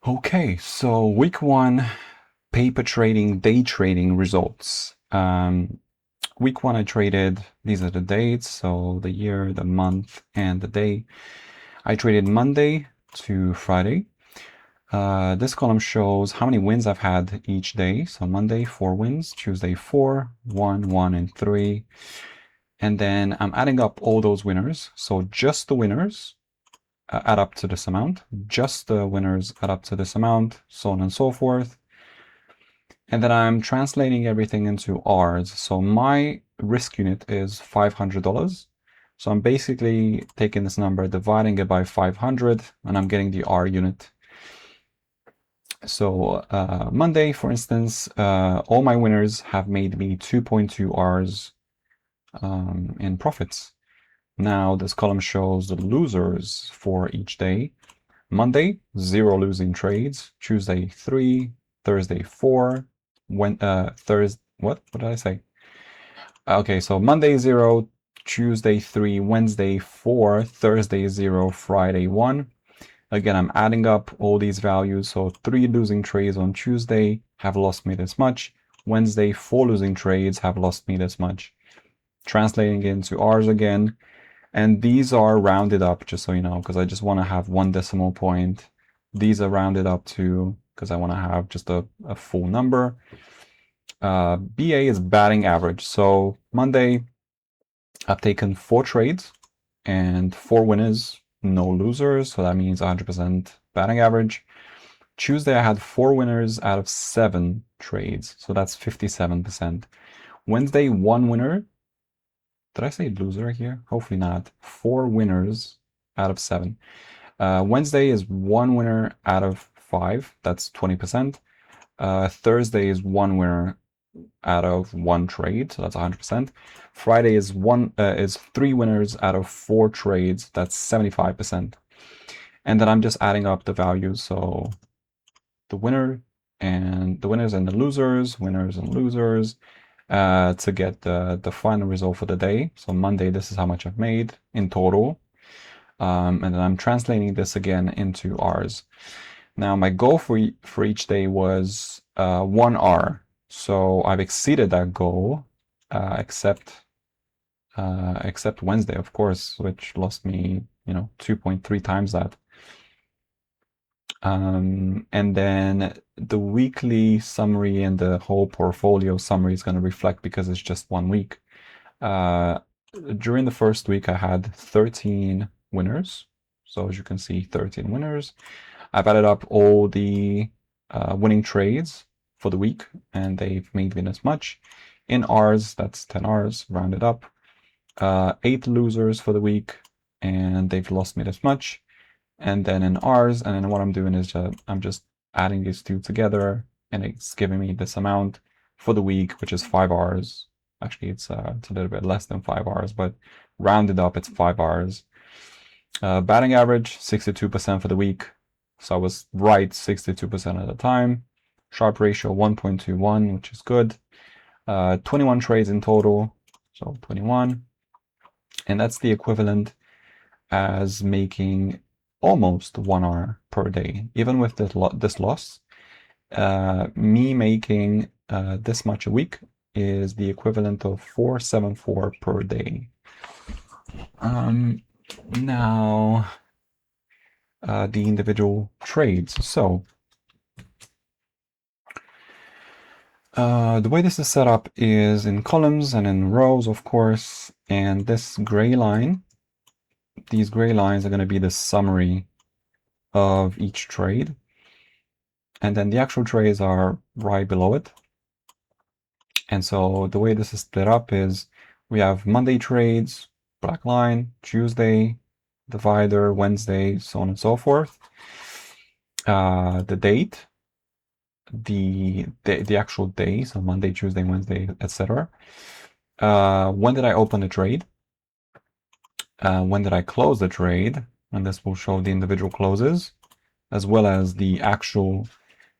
Okay, so week one, paper trading, day trading results. Week one, I traded, these are the dates, so the year, the month, and the day. I traded Monday to Friday. This column shows how many wins I've had each day. So Monday, 4 wins, Tuesday, 4, 1, 1, and 3. And then I'm adding up all those winners. So just the winners add up to this amount, just the winners add up to this amount, so on and so forth. And then I'm translating everything into R's. So my risk unit is $500. So I'm basically taking this number, dividing it by 500, and I'm getting the R unit. So Monday, for instance, all my winners have made me 2.2 R's in profits. Now this column shows the losers for each day. Monday, 0 losing trades. Tuesday, 3. Thursday, 4. Thursday, what did I say? Okay, so Monday, 0. Tuesday, 3. Wednesday, 4. Thursday, 0. Friday, 1. Again, I'm adding up all these values. So 3 losing trades on Tuesday have lost me this much. Wednesday, 4 losing trades have lost me this much. Translating it into R's again. And these are rounded up, just so you know, because I just want to have 1 decimal point. These are rounded up to, because I want to have just a full number. BA is batting average. So Monday, I've taken 4 trades and 4 winners, no losers. So that means 100% batting average. Tuesday, I had 4 winners out of 7 trades. So that's 57%. Wednesday, 1 winner. Did I say loser here? Hopefully not. 4 winners out of 7. Wednesday is 1 winner out of 5. That's 20%. Thursday is 1 winner out of 1 trade. So that's 100%. Friday is 3 winners out of 4 trades. That's 75%. And then I'm just adding up the values. So the winners and the losers, winners and losers. To get the final result for the day. So Monday, this is how much I've made in total. And then I'm translating this again into R's. Now my goal for each day was 1 R. So I've exceeded that goal, except Wednesday, of course, which lost me, 2.3 times that. And then the weekly summary and the whole portfolio summary is going to reflect because it's just 1 week. During the first week, I had 13 winners. So as you can see, 13 winners. I've added up all the winning trades for the week, and they've made me this much. In R's, that's 10 R's, rounded up. 8 losers for the week, and they've lost me this much. And then in R's, and then what I'm doing is I'm just adding these two together, and it's giving me this amount for the week, which is 5 R's. Actually, it's a little bit less than 5 R's, but rounded up, it's 5 R's. Batting average, 62% for the week. So I was right 62% of the time. Sharp ratio, 1.21, which is good. 21 trades in total, so 21. And that's the equivalent as making almost 1 R per day. Even with this loss, me making this much a week is the equivalent of 474 per day. Now, the individual trades. So, the way this is set up is in columns and in rows, of course, and this gray line, these gray lines are going to be the summary of each trade. And then the actual trades are right below it. And so the way this is split up is we have Monday trades, black line, Tuesday, divider, Wednesday, so on and so forth. The date, the actual day, so Monday, Tuesday, Wednesday, etc. When did I open the trade? When did I close the trade? And this will show the individual closes, as well as the actual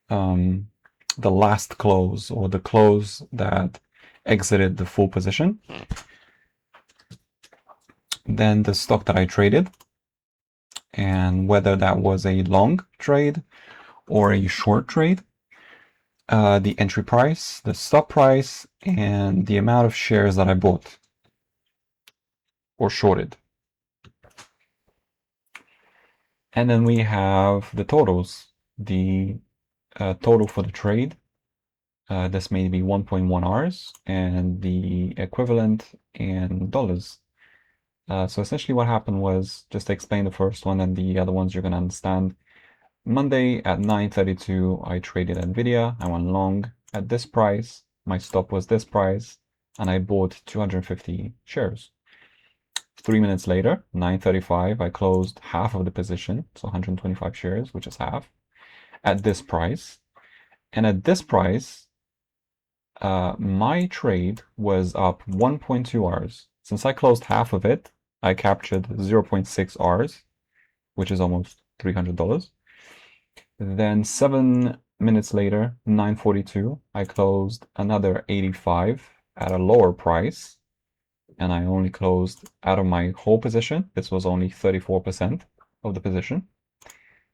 the last close, or the close that exited the full position. Then the stock that I traded, and whether that was a long trade or a short trade, the entry price, the stop price, and the amount of shares that I bought or shorted. And then we have the totals, the total for the trade. This may be 1.1 hours and the equivalent in dollars. So essentially what happened was, just to explain the first one and the other ones you're going to understand. Monday at 9:32, I traded NVIDIA. I went long at this price. My stop was this price, and I bought 250 shares. 3 minutes later, 9:35, I closed half of the position, so 125 shares, which is half, at this price. And at this price, my trade was up 1.2 hours. Since I closed half of it, I captured 0.6 hours, which is almost $300. Then 7 minutes later, 9:42, I closed another 85 at a lower price, and I only closed out of my whole position. This was only 34% of the position.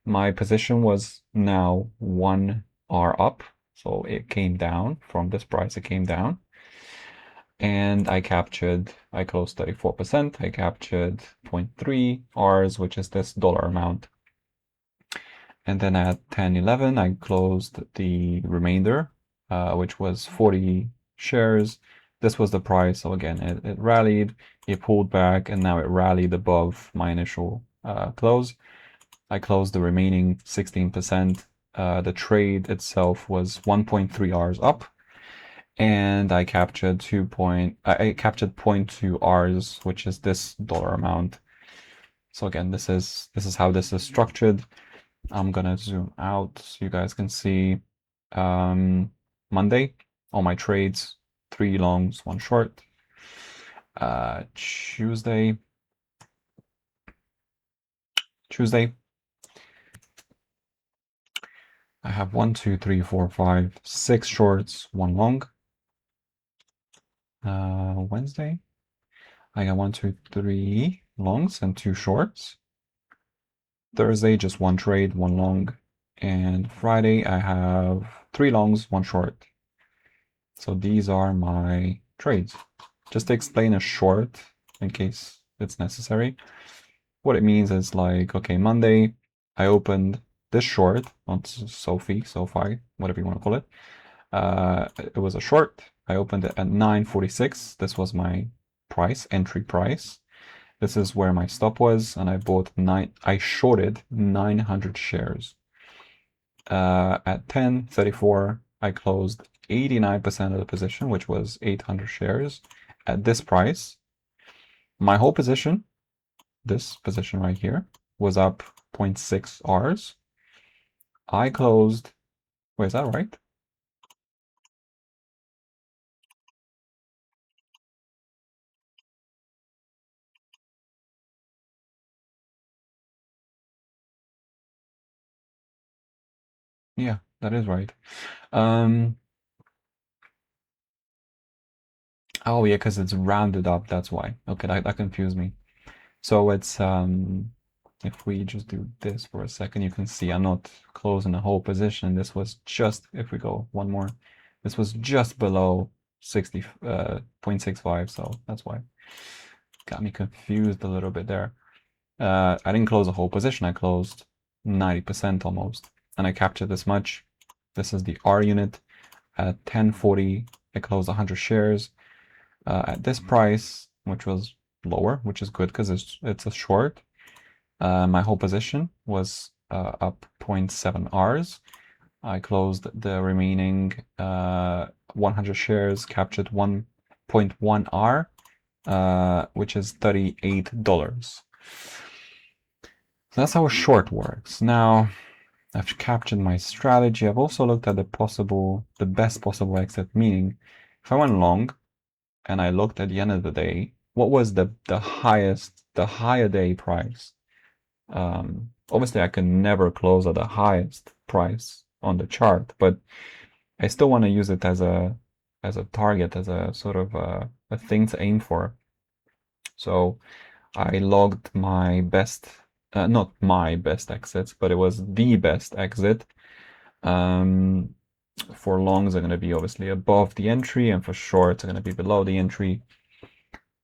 My position was now 1 hour up, so it came down from this price, it came down. And I closed 34%. I captured 0.3 Rs, which is this dollar amount. And then at 10:11, I closed the remainder, which was 40 shares. This was the price. So again, it rallied, it pulled back, and now it rallied above my initial close. I closed the remaining 16%. The trade itself was 1.3 hours up, and I captured 0.2 Rs, which is this dollar amount. So again, this is how this is structured. I'm gonna zoom out so you guys can see. Monday, all my trades, 3 longs, 1 short. Tuesday, I have 1, 2, 3, 4, 5, 6 shorts, 1 long. Wednesday, I got 1, 2, 3 longs and 2 shorts. Thursday, just 1 trade, 1 long. And Friday, I have 3 longs, 1 short. So these are my trades. Just to explain a short, in case it's necessary, what it means is like, okay, Monday, I opened this short on SoFi, whatever you want to call it. It was a short. I opened it at 9:46. This was my price, entry price. This is where my stop was, and I shorted 900 shares. At 10:34, I closed 89% of the position, which was 800 shares at this price. My whole position, this position right here, was up 0.6 Rs. I closed, wait, is that right? Yeah, that is right. Oh yeah, because it's rounded up, that's why. Okay, that confused me. So it's, if we just do this for a second, you can see I'm not closing the whole position. This was just, if we go one more, this was just below 0.65, so that's why. Got me confused a little bit there. I didn't close the whole position, I closed 90% almost, and I captured this much. This is the R unit. At 10:40, I closed 100 shares. At this price, which was lower, which is good because it's a short. My whole position was up 0.7 Rs. I closed the remaining 100 shares, captured 1.1 R, which is $38. So that's how a short works. Now, I've captured my strategy. I've also looked at the best possible exit, meaning if I went long and I looked at the end of the day, what was the higher day price? Obviously, I can never close at the highest price on the chart, but I still want to use it as a target, as a sort of a thing to aim for. So I logged my best, not my best exits, but it was the best exit For longs are going to be obviously above the entry, and for shorts are going to be below the entry.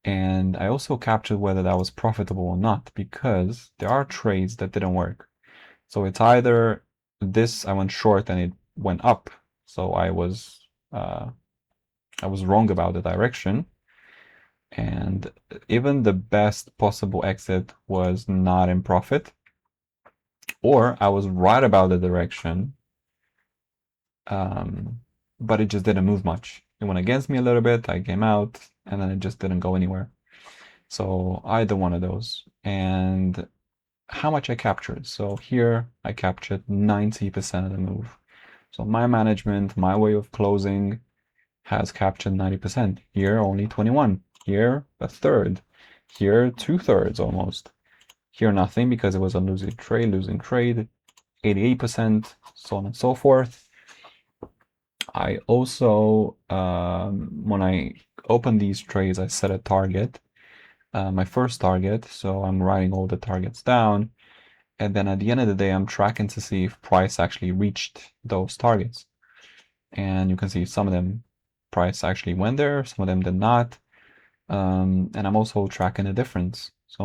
And I also captured whether that was profitable or not, because there are trades that didn't work. So it's either this I went short and it went up, so I was wrong about the direction, and even the best possible exit was not in profit, or I was right about the direction, but it just didn't move much. It went against me a little bit, I came out, and then it just didn't go anywhere. So either one of those. And how much I captured. So here I captured 90% of the move. So my management, my way of closing has captured 90%. Here only 21. Here a third. Here 2/3 almost. Here nothing because it was a losing trade, 88%, so on and so forth. I also, when I open these trades, I set a target, my first target. So I'm writing all the targets down. And then at the end of the day, I'm tracking to see if price actually reached those targets. And you can see some of them, price actually went there, some of them did not. And I'm also tracking the difference. So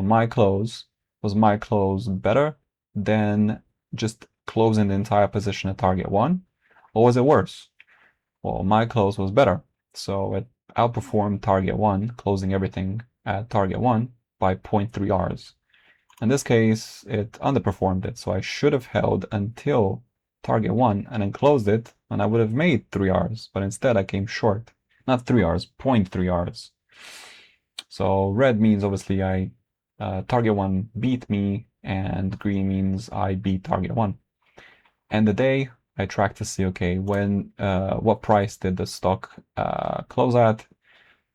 was my close better than just closing the entire position at target one? Or was it worse? Well, my close was better. So it outperformed target one, closing everything at target one by 0.3 Rs. In this case, it underperformed it, so I should have held until target one and then closed it, and I would have made 3 Rs, but instead I came short. Not 3 Rs, 0.3 Rs. So red means obviously I target one beat me, and green means I beat target one. And the day I track to see, okay, when what price did the stock close at?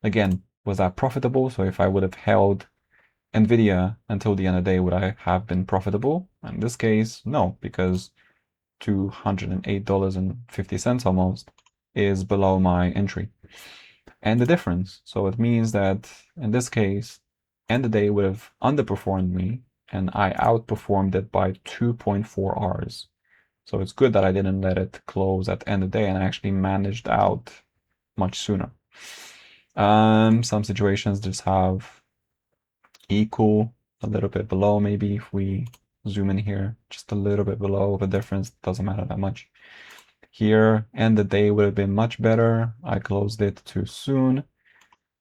Again, was that profitable? So if I would have held Nvidia until the end of the day, would I have been profitable? In this case, no, because $208.50 almost is below my entry. And the difference, so it means that in this case, end of the day would have underperformed me, and I outperformed it by 2.4 Rs. So it's good that I didn't let it close at the end of the day and I actually managed out much sooner. Some situations just have equal, a little bit below, maybe if we zoom in here, just a little bit below, the difference doesn't matter that much. Here, and the day would have been much better. I closed it too soon.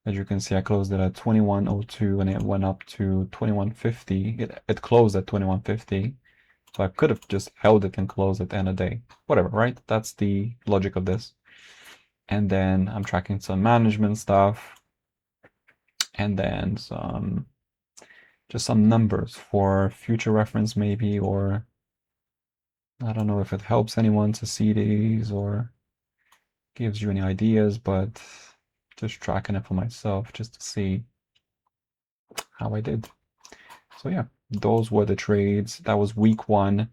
As you can see, I closed it at 21.02 and it went up to 21.50. It closed at 21.50. So I could have just held it and closed at the end of the day. Whatever, right? That's the logic of this. And then I'm tracking some management stuff. And then just some numbers for future reference maybe, or I don't know if it helps anyone to see these or gives you any ideas, but just tracking it for myself just to see how I did. So yeah, those were the trades. That was week one.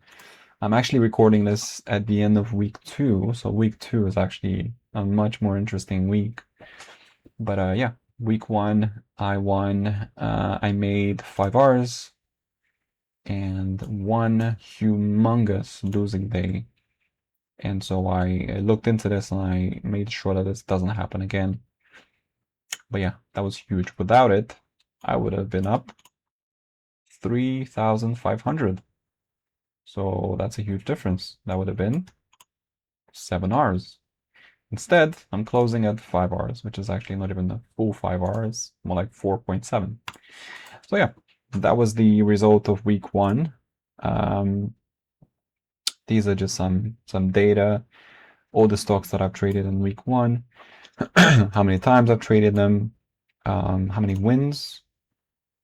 I'm actually recording this at the end of week two, so week two is actually a much more interesting week. But yeah, week one, I won. I made 5 Rs and one humongous losing day. And so I looked into this and I made sure that this doesn't happen again. But yeah, that was huge. Without it, I would have been up 3,500. So that's a huge difference. That would have been 7 Rs. Instead, I'm closing at 5 Rs, which is actually not even a full 5 Rs, more like 4.7. So yeah, that was the result of week one. These are just some data, all the stocks that I've traded in week one, how many times I've traded them, how many wins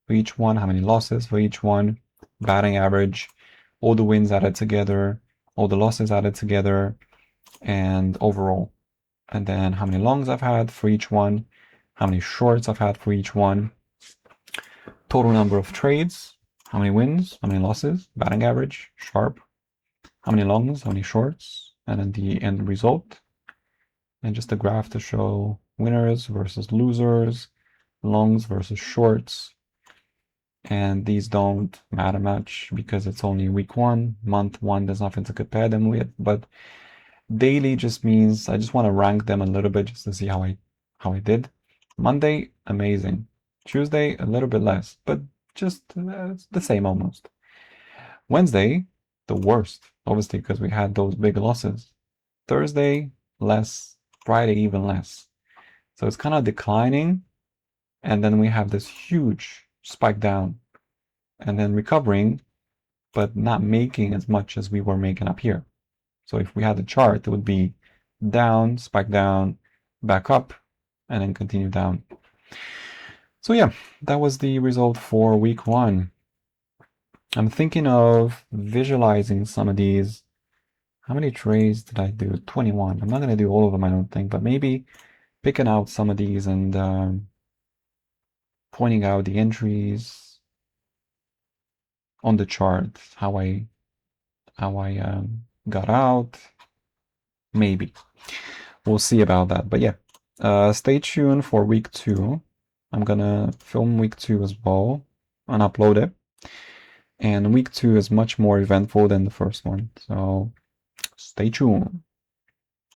for each one, how many losses for each one, batting average, all the wins added together, all the losses added together, and overall. And then how many longs I've had for each one, how many shorts I've had for each one, total number of trades, how many wins, how many losses, batting average, sharp, how many longs, how many shorts, and then the end result. And just a graph to show winners versus losers, longs versus shorts. And these don't matter much because it's only week one. Month one, there's nothing to compare them with. But Daily just means I just want to rank them a little bit just to see how I did. Monday, amazing. Tuesday, a little bit less, but just the same almost. Wednesday, the worst, obviously, because we had those big losses. Thursday, less. Friday, even less. So it's kind of declining, and then we have this huge spike down, and then recovering, but not making as much as we were making up here. So if we had the chart, it would be down, spike down, back up, and then continue down. So yeah, that was the result for week 1. I'm thinking of visualizing some of these. How many trades did I do? 21. I'm not going to do all of them, I don't think, but maybe picking out some of these and pointing out the entries on the chart, how I got out. Maybe. We'll see about that. But yeah, stay tuned for week 2. I'm gonna film week 2 as well and upload it. And week 2 is much more eventful than the first one. So stay tuned.